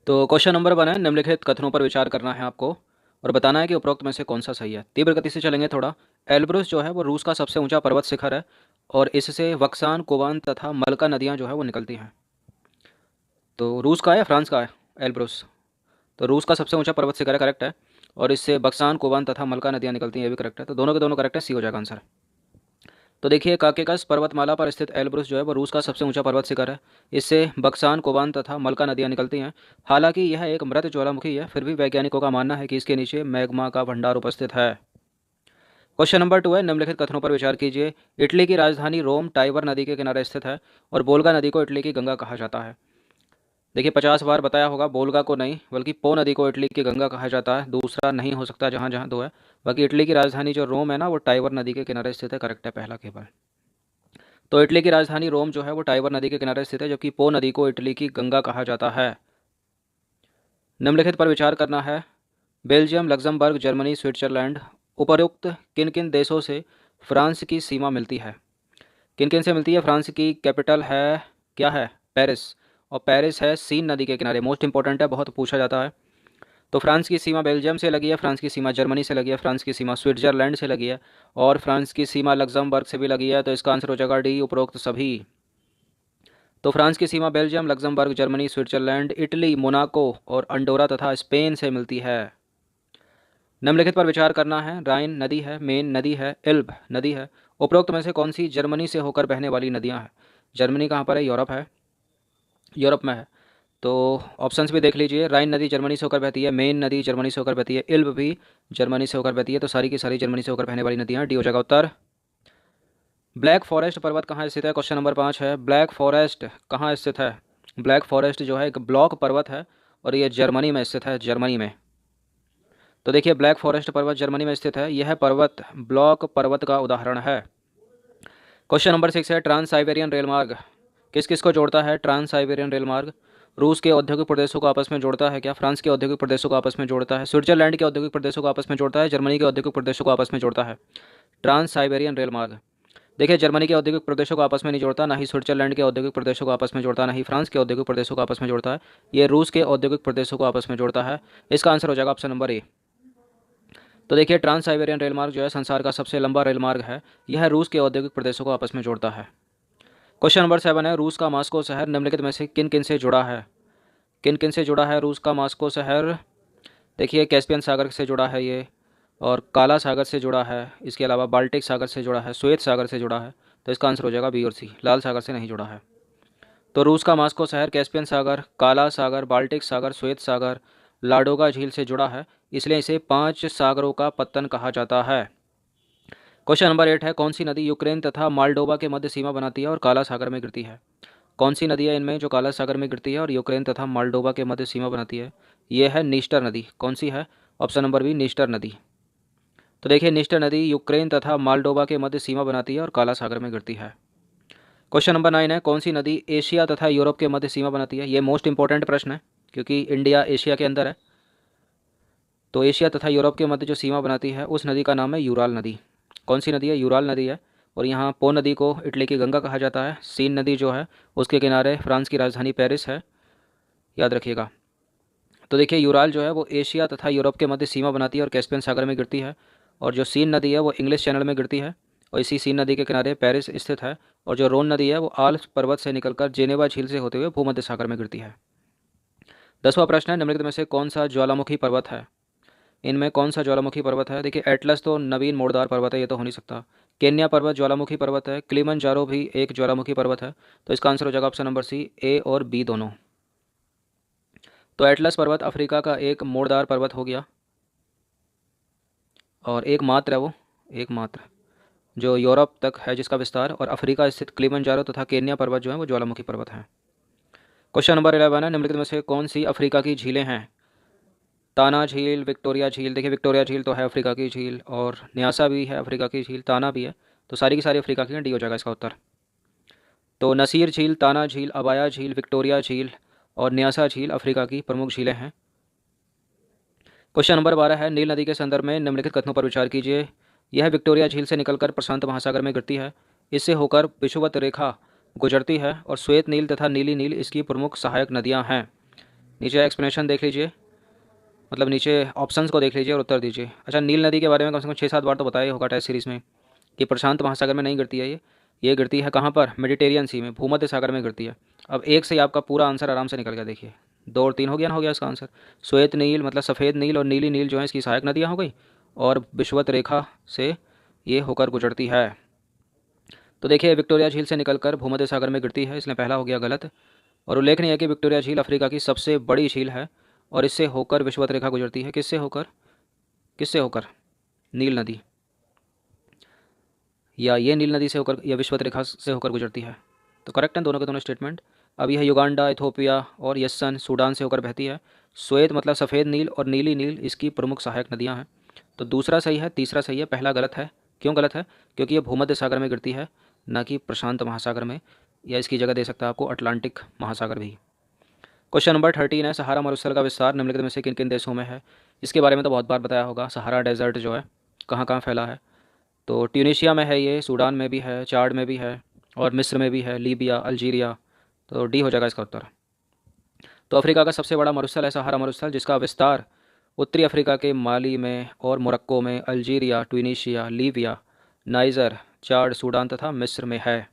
तो question number 1 है, निम्नलिखित कथनों पर विचार करना है आपको और बताना है कि उपरोक्त में से कौन सा सही है। तीव्र गति से चलेंगे थोड़ा। एल्ब्रुस जो है वो रूस का सबसे ऊंचा पर्वत शिखर है और इससे वक्सान, कोबान तथा मलका नदियां जो है वो निकलती हैं। तो रूस का है या फ्रांस का है एल्ब्रुस? तो रूस का सबसे ऊंचा पर्वत शिखर है, करेक्ट है। और इससे बक्सान, कोबान तथा मलका नदियां निकलती हैं, ये भी करेक्ट है। तो दोनों के दोनों करेक्ट है, सी हो जाएगा आंसर। तो देखिए, काकेकस पर्वतमाला पर स्थित एल्ब्रुस जो है वो रूस का सबसे ऊंचा पर्वत शिखर है। इससे बक्सान, कोबान तथा मलका नदियां निकलती हैं। हालांकि यह एक मृत ज्वालामुखी है, फिर भी वैज्ञानिकों का मानना है कि इसके नीचे मैग्मा का भंडार उपस्थित है। क्वेश्चन नंबर 2 है, निम्नलिखित कथनों पर विचार कीजिए। इटली की राजधानी रोम टाइबर नदी के किनारे स्थित है और बोल्गा नदी को इटली की गंगा कहा जाता है। देखिए, 50 बार बताया होगा, बोल्गा को नहीं बल्कि पो नदी को इटली की गंगा कहा जाता है। दूसरा नहीं हो सकता, जहाँ जहाँ दो है। बाकी इटली की राजधानी जो रोम है ना, वो टाइबर नदी के किनारे स्थित है, करेक्ट है पहला केवल। तो इटली की राजधानी रोम जो है वो टाइबर नदी के किनारे स्थित है, जबकि पो नदी को इटली की गंगा कहा जाता है। निम्नलिखित पर विचार करना है। बेल्जियम, लग्जमबर्ग, जर्मनी, स्विट्जरलैंड, उपरोक्त किन किन देशों से फ्रांस की सीमा मिलती है? किन किन से मिलती है? फ्रांस की कैपिटल है, क्या है? पेरिस। और पेरिस है सीन नदी के किनारे। मोस्ट इंपॉर्टेंट है, बहुत पूछा जाता है। तो फ्रांस की सीमा बेल्जियम से लगी है, फ्रांस की सीमा जर्मनी से लगी है, फ्रांस की सीमा स्विट्जरलैंड से लगी है और फ्रांस की सीमा लग्जमबर्ग से भी लगी है। तो इसका आंसर हो जाएगा डी, उपरोक्त सभी। तो फ्रांस की सीमा Belgium, Luxembourg, Germany, Switzerland, Italy, Monaco और अंडोरा तथा स्पेन से मिलती है। निम्नलिखित पर विचार करना है। राइन नदी है, मेन नदी है, एल्ब नदी है। उपरोक्त में से कौन सी जर्मनी से होकर बहने वाली नदियां हैं? जर्मनी कहाँ पर है? यूरोप है, यूरोप में है। तो ऑप्शंस भी देख लीजिए। राइन नदी जर्मनी से होकर बहती है, मेन नदी जर्मनी से होकर बहती है, एल्ब भी जर्मनी से होकर बहती है। तो सारी की सारी जर्मनी से होकर बहने वाली नदियां, डी हो जाएगा उत्तर। ब्लैक फॉरेस्ट पर्वत कहाँ स्थित है? क्वेश्चन नंबर 5 है, ब्लैक फॉरेस्ट कहाँ स्थित है? ब्लैक फॉरेस्ट जो है एक ब्लॉक पर्वत है और ये जर्मनी में स्थित है, जर्मनी में। तो देखिए, ब्लैक फॉरेस्ट पर्वत जर्मनी में स्थित है। यह पर्वत ब्लॉक पर्वत का उदाहरण है। क्वेश्चन नंबर 6 है, ट्रांस साइबेरियन रेलमार्ग किस किस को जोड़ता है? ट्रांस साइबेरियन रेलमार्ग रूस के औद्योगिक प्रदेशों को आपस में जोड़ता है क्या? फ्रांस के औद्योगिक प्रदेशों को आपस में जोड़ता है, स्विट्जरलैंड के औद्योगिक प्रदेशों को आपस में जोड़ता है, जर्मनी के औद्योगिक प्रदेशों को आपस में जोड़ता है। ट्रांस साइबेरियन रेलमार्ग देखिए, जर्मनी के औद्योगिक प्रदेशों को आपस में नहीं जोड़ता, ना ही स्विट्जरलैंड के औद्योगिक प्रदेशों को आपस में जोड़ता, ना ही फ्रांस के औद्योगिक प्रदेशों को आपस में जोड़ता है। ये रूस के औद्योगिक प्रदेशों को आपस में जोड़ता है। इसका आंसर हो जाएगा ऑप्शन नंबर ए। तो देखिए, ट्रांस साइबेरियन रेलमार्ग जो है संसार का सबसे लंबा रेलमार्ग है। यह रूस के औद्योगिक प्रदेशों को आपस में जोड़ता है। क्वेश्चन नंबर 7 है, रूस का मॉस्को शहर निम्नलिखित में से किन किन से जुड़ा है? किन किन से जुड़ा है रूस का मॉस्को शहर? देखिए, कैस्पियन सागर से जुड़ा है ये, और काला सागर से जुड़ा है, इसके अलावा बाल्टिक सागर से जुड़ा है, श्वेत सागर से जुड़ा है। तो इसका आंसर हो जाएगा बी और सी, लाल सागर से नहीं जुड़ा है। तो रूस का मॉस्को शहर कैस्पियन सागर, काला सागर, बाल्टिक सागर, श्वेत सागर, लाडोगा झील से जुड़ा है, इसलिए इसे 5 सागरों का पत्तन कहा जाता है। क्वेश्चन नंबर 8 है, कौन सी नदी यूक्रेन तथा मालडोवा के मध्य सीमा बनाती है और काला सागर में गिरती है? कौन सी नदी है इनमें जो काला सागर में गिरती है और यूक्रेन तथा मालडोवा के मध्य सीमा बनाती है? ये है नीस्टर नदी। कौन सी है? ऑप्शन नंबर बी, नीस्टर नदी। तो देखिए, नीस्टर नदी यूक्रेन तथा मालडोवा के मध्य सीमा बनाती है और काला सागर में गिरती है। क्वेश्चन नंबर 9 है, कौन सी नदी एशिया तथा यूरोप के मध्य सीमा बनाती है? ये मोस्ट इंपॉर्टेंट प्रश्न है, क्योंकि इंडिया एशिया के अंदर है। तो एशिया तथा यूरोप के मध्य जो सीमा बनाती है उस नदी का नाम है यूराल नदी। कौन सी नदी है? यूराल नदी है। और यहाँ पो नदी को इटली की गंगा कहा जाता है। सीन नदी जो है उसके किनारे फ्रांस की राजधानी पेरिस है, याद रखिएगा। तो देखिए, यूराल जो है वो एशिया तथा यूरोप के मध्य सीमा बनाती है और कैस्पियन सागर में गिरती है। और जो सीन नदी है वो इंग्लिश चैनल में गिरती है और इसी सीन नदी के किनारे पेरिस स्थित है। और जो रोन नदी है वो आल्प्स पर्वत से निकलकर जेनेवा झील से होते हुए भूमध्य सागर में गिरती है। 10वां प्रश्न है, निम्नलिखित में से कौन सा ज्वालामुखी पर्वत है? इनमें कौन सा ज्वालामुखी पर्वत है? देखिए, एटलस तो नवीन मोड़दार पर्वत है, ये तो हो नहीं सकता। केन्या पर्वत ज्वालामुखी पर्वत है। किलिमंजारो भी एक ज्वालामुखी पर्वत है। तो इसका आंसर हो जाएगा ऑप्शन नंबर सी, ए और बी दोनों। तो एटलस पर्वत अफ्रीका का एक मोड़दार पर्वत हो गया और एकमात्र है वो, एकमात्र जो यूरोप तक है जिसका विस्तार। और अफ्रीका स्थित किलिमंजारो तथा केन्या पर्वत जो है वो ज्वालामुखी पर्वत है। क्वेश्चन नंबर 11 है, निम्नलिखित में से कौन सी अफ्रीका की झीलें हैं? ताना झील, विक्टोरिया झील। देखिए, विक्टोरिया झील तो है अफ्रीका की झील और न्यासा भी है अफ्रीका की झील, ताना भी है। तो सारी की सारी अफ्रीका की हैं, डी हो जाएगा इसका उत्तर। तो नसीर झील, ताना झील, अबाया झील, विक्टोरिया झील और न्यासा झील अफ्रीका की प्रमुख झीलें हैं। क्वेश्चन नंबर 12 है, नील नदी के संदर्भ में निम्नलिखित कथनों पर विचार कीजिए। यह विक्टोरिया झील से निकलकर प्रशांत महासागर में गिरती है। इससे होकर विषुवत रेखा गुजरती है और श्वेत नील तथा नीली नील इसकी प्रमुख सहायक नदियां हैं। नीचे एक्सप्लेनेशन देख लीजिए, मतलब नीचे ऑप्शंस को देख लीजिए और उत्तर दीजिए। अच्छा, नील नदी के बारे में कम से कम 6-7 बार तो बताया ही होगा टेस्ट सीरीज़ में कि प्रशांत महासागर में नहीं गिरती है ये गिरती है कहाँ पर, मेडिटेरियन सी में, भूमध्य सागर में गिरती है। अब एक से ही आपका पूरा आंसर आराम से निकल गया, देखिए 2 और 3 हो गया ना, हो गया इसका आंसर। श्वेत नील मतलब सफ़ेद नील और नीली नील जो है इसकी सहायक नदियाँ हो गई, और विषुवत रेखा से ये होकर गुजरती है। तो देखिए विक्टोरिया झील से निकलकर भूमध्य सागर में गिरती है, इसलिए पहला हो गया गलत। और उल्लेखनीय है कि विक्टोरिया झील अफ्रीका की सबसे बड़ी झील है और इससे होकर विषुवत रेखा गुजरती है। किससे होकर, किससे होकर, नील नदी, या ये नील नदी से होकर या विषुवत रेखा से होकर गुजरती है। तो करेक्ट है दोनों के दोनों स्टेटमेंट। अब यह युगांडा, इथोपिया और यस्सन सूडान से होकर बहती है। श्वेत मतलब सफ़ेद नील और नीली नील इसकी प्रमुख सहायक नदियाँ हैं। तो दूसरा सही है, तीसरा सही है, पहला गलत है। क्यों गलत है? क्योंकि ये भूमध्य सागर में गिरती है, न कि प्रशांत महासागर में, या इसकी जगह दे सकता है आपको अटलांटिक महासागर भी। क्वेश्चन नंबर 13 है, सहारा मरुस्थल का विस्तार निम्नलिखित में से किन किन देशों में है? इसके बारे में तो बहुत बार बताया होगा। सहारा डेजर्ट जो है कहाँ कहाँ फैला है? तो ट्यूनीशिया में है ये, सूडान में भी है, चाड में भी है, और मिस्र में भी है, लीबिया, अल्जीरिया। तो डी हो जाएगा इसका उत्तर। तो अफ्रीका का सबसे बड़ा मरुस्थल है सहारा मरुस्थल, जिसका विस्तार उत्तरी अफ्रीका के माली में और मोरक्को में, अल्जीरिया, ट्यूनीशिया, लीबिया, नाइजर, चाड, सूडान तथा मिस्र में है।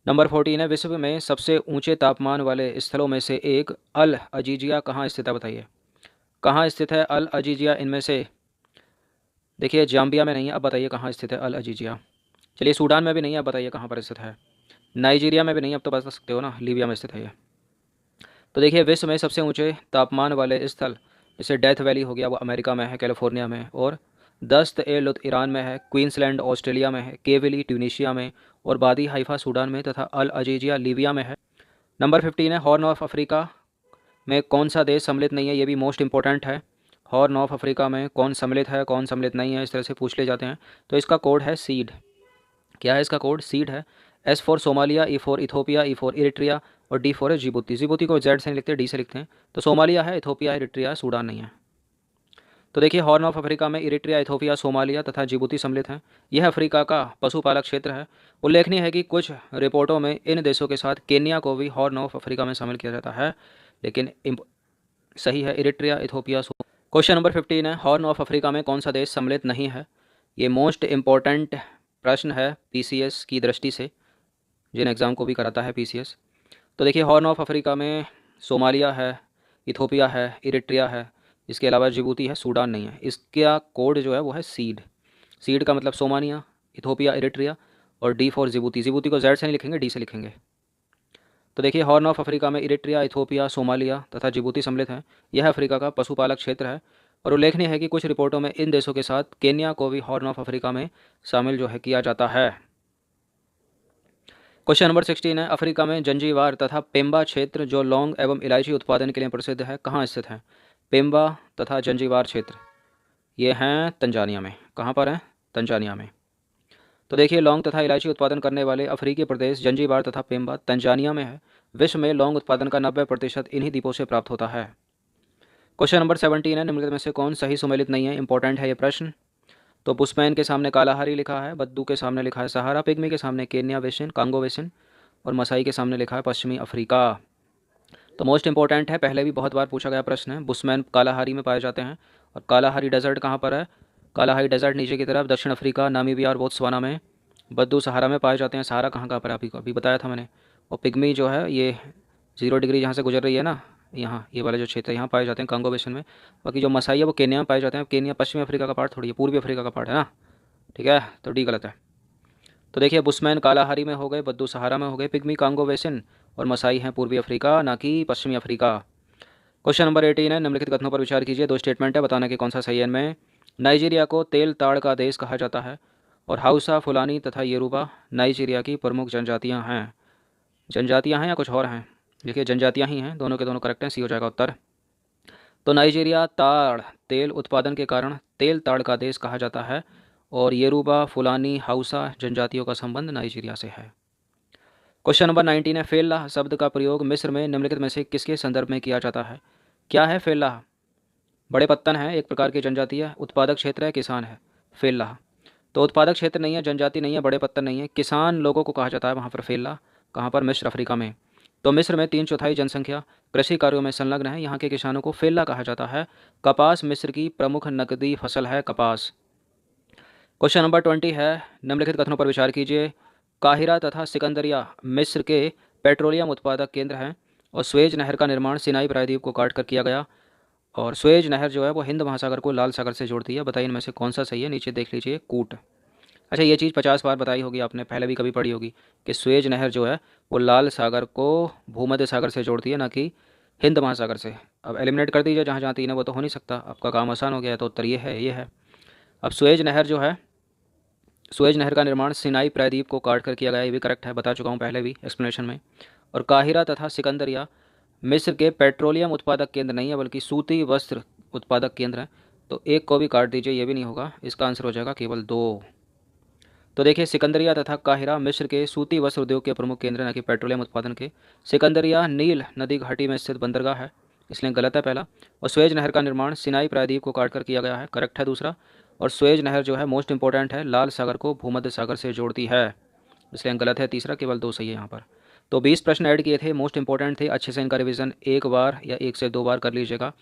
नंबर 14 है, विश्व में सबसे ऊंचे तापमान वाले स्थलों में से एक अल अजीजिया कहाँ स्थित है? बताइए कहाँ स्थित है अल अजीजिया इनमें से? देखिए जाम्बिया में नहीं है, अब बताइए कहाँ स्थित है अल अजीजिया। चलिए सूडान में भी नहीं है, अब बताइए कहाँ पर स्थित है। नाइजीरिया में भी नहीं, अब तो बता सकते हो ना, लीबिया में स्थित है ये। तो देखिए विश्व में सबसे ऊंचे तापमान वाले स्थल, जैसे डेथ वैली हो गया, वो अमेरिका में है, कैलिफोर्निया में, और दस्त ए लुत ईरान में है, क्वींसलैंड ऑस्ट्रेलिया में है, केविली ट्यूनीशिया में, और बादी हाइफा सूडान में, तथा अल अजीजिया लीबिया में है। नंबर 15 है, हॉर्न ऑफ अफ्रीका में कौन सा देश सम्मिलित नहीं है? ये भी मोस्ट इंपॉर्टेंट है। हॉर्न ऑफ अफ्रीका में कौन सम्मिलित है, कौन सम्मिलित नहीं है, इस तरह से पूछ ले जाते हैं। तो इसका कोड है सीड। क्या है इसका कोड? सीड है। S for Somalia, E for Ethiopia, E for Eritrea, और डी फॉर है जिबूती। जिबूती को जेड से नहीं लिखते, डी से लिखते हैं। तो सोमालिया है, इथोपिया है, इरिट्रिया, सूडान नहीं है। तो देखिए हॉर्न ऑफ अफ्रीका में इरिट्रिया, इथोपिया, सोमालिया तथा जिबूती सम्मिलित हैं। यह अफ्रीका का पशुपालक क्षेत्र है। उल्लेखनीय है कि कुछ रिपोर्टों में इन देशों के साथ केन्या को भी हॉर्न ऑफ अफ्रीका में शामिल किया जाता है, लेकिन सही है इरिट्रिया, इथोपिया। क्वेश्चन नंबर 15 है, हॉर्न ऑफ अफ्रीका में कौन सा देश सम्मिलित नहीं है? ये मोस्ट इम्पॉर्टेंट प्रश्न है पीसीएस की दृष्टि से, जिन एग्ज़ाम को भी कराता है पीसीएस। तो देखिए हॉर्न ऑफ अफ्रीका में सोमालिया है, इथोपिया है, इरिट्रिया है, इसके अलावा जिबूती है, सूडान नहीं है। इसका कोड जो है वो है सीड। सीड का मतलब सोमालिया, इथोपिया, इरिट्रिया, और डी फॉर जिबूती। जिबूती को जेड से नहीं लिखेंगे, डी से लिखेंगे। तो देखिए हॉर्न ऑफ अफ्रीका में इरिट्रिया, इथोपिया, सोमालिया तथा जिबूती सम्मिलित हैं। यह अफ्रीका का पशुपालक क्षेत्र है, और उल्लेखनीय है कि कुछ रिपोर्टों में इन देशों के साथ केन्या को भी हॉर्न ऑफ अफ्रीका में शामिल जो है किया जाता है। क्वेश्चन नंबर 16 है, अफ्रीका में जंजीवार तथा पेम्बा क्षेत्र जो लौंग एवं इलायची उत्पादन के लिए प्रसिद्ध है, कहाँ स्थित है? पेम्बा तथा जंजीवार क्षेत्र ये हैं तंजानिया में। कहाँ पर हैं? तंजानिया में। तो देखिए लौंग तथा इलायची उत्पादन करने वाले अफ्रीकी प्रदेश जंजीबार तथा पेम्बा तंजानिया में है। विश्व में लौंग उत्पादन का 90% इन्हीं द्वीपों से प्राप्त होता है। क्वेश्चन नंबर 17 है, निम्नलिखित में से कौन सही सुमेलित नहीं है? इंपॉर्टेंट है ये प्रश्न। तो बुशमैन के सामने कालाहारी लिखा है, बद्दू के सामने लिखा है सहारा, पिग्मी के सामने केन्या बेसिन, कांगो बेसिन, और मसाई के सामने लिखा है पश्चिमी अफ्रीका। तो मोस्ट इंपॉर्टेंट है, पहले भी बहुत बार पूछा गया प्रश्न है। बुशमैन कालाहारी में पाए जाते हैं, और कालाहारी डेजर्ट कहाँ पर है? कालाहारी डेजर्ट नीचे की तरफ दक्षिण अफ्रीका, नामीबिया और बोत्सवाना में। बद्दू सहारा में पाए जाते हैं। सहारा कहाँ कहाँ पर है? अभी बताया था मैंने। और पिग्मी जो है ये 0 डिग्री जहाँ से गुजर रही है ना, यहाँ ये वाले जो क्षेत्र है यहाँ पाए जाते हैं कांगो बेसिन में। बाकी जो मसाई है वो केन्या में पाए जाते हैं। केन्या पश्चिमी अफ्रीका का पार्ट थोड़ी है, पूर्वी अफ्रीका का पार्ट है ना, ठीक है। तो डी गलत है। तो देखिए बुशमैन कालाहारी में हो गए, बद्दू सहारा में हो गए, पिग्मी कांगो बेसिन, और मसाई हैं पूर्वी अफ्रीका ना कि पश्चिमी अफ्रीका। क्वेश्चन नंबर 18 है, निम्नलिखित कथनों पर विचार कीजिए। 2 स्टेटमेंट है, बताना कि कौन सा सही है इनमें। नाइजीरिया को तेल ताड़ का देश कहा जाता है, और हाउसा, फुलानी तथा येरुबा नाइजीरिया की प्रमुख जनजातियाँ हैं। जनजातियाँ हैं या कुछ और हैं? देखिए जनजातियाँ ही हैं, दोनों के दोनों करेक्ट हैं, सी हो जाएगा उत्तर। तो नाइजीरिया ताड़ तेल उत्पादन के कारण तेल ताड़ का देश कहा जाता है, और येरुबा, फुलानी, हाउसा जनजातियों का संबंध नाइजीरिया से है। क्वेश्चन नंबर 19 है, फेल्लाह शब्द का प्रयोग मिस्र में निम्नलिखित में से किसके संदर्भ में किया जाता है? क्या है फेल्लाह? बड़े पत्तन है, एक प्रकार की जनजाति है, उत्पादक क्षेत्र है, किसान है। फेल्लाह तो उत्पादक क्षेत्र नहीं है, जनजाति नहीं है, बड़े पत्तन नहीं है, किसान लोगों को कहा जाता है वहाँ पर फेल्लाह। कहाँ पर? मिस्र अफ्रीका में। तो मिस्र में 3/4 जनसंख्या कृषि कार्यों में संलग्न है। यहाँ के किसानों को फेल्ला कहा जाता है। कपास मिस्र की प्रमुख नकदी फसल है, कपास। क्वेश्चन नंबर 20 है, निम्नलिखित कथनों पर विचार कीजिए। काहिरा तथा सिकंदरिया मिस्र के पेट्रोलियम उत्पादक केंद्र हैं और स्वेज नहर का निर्माण सिनाई प्रायद्वीप को काट कर किया गया। और स्वेज नहर जो है वो हिंद महासागर को लाल सागर से जोड़ती है। बताइए इनमें से कौन सा सही है, नीचे देख लीजिए कूट। अच्छा, ये चीज़ 50 बार बताई होगी आपने, पहले भी कभी पढ़ी होगी कि स्वेज नहर जो है वो लाल सागर को भूमध्य सागर से जोड़ती है, ना कि हिंद महासागर से। अब एलिमिनेट कर दीजिए जहाँ जहाँ तीन है, वो तो हो नहीं सकता, आपका काम आसान हो गया है। तो उत्तर ये है। अब स्वेज नहर जो है, स्वेज नहर का निर्माण सिनाई प्रायद्वीप को काट कर किया गया, ये भी करेक्ट है, बता चुका हूँ पहले भी एक्सप्लेनेशन में। और काहिरा तथा सिकंदरिया मिस्र के पेट्रोलियम उत्पादक केंद्र नहीं है, बल्कि सूती वस्त्र उत्पादक केंद्र है। तो एक को भी काट दीजिए, ये भी नहीं होगा, इसका आंसर हो जाएगा केवल 2। तो देखिए, सिकंदरिया तथा काहिरा मिस्र के सूती वस्त्र उद्योग के प्रमुख केंद्र, न कि पेट्रोलियम उत्पादन के। सिकंदरिया नील नदी घाटी में स्थित बंदरगाह है, इसलिए गलत है पहला। और स्वेज नहर का निर्माण सिनाई प्रायद्वीप को काटकर किया गया है, करेक्ट है दूसरा। और स्वेज नहर जो है मोस्ट इंपॉर्टेंट है, लाल सागर को भूमध्य सागर से जोड़ती है, इसलिए गलत है तीसरा, केवल 2 सही है यहाँ पर। तो 20 प्रश्न ऐड किए थे, मोस्ट इंपॉर्टेंट थे, अच्छे से इनका रिवीजन एक बार या 1 से 2 बार कर लीजिएगा।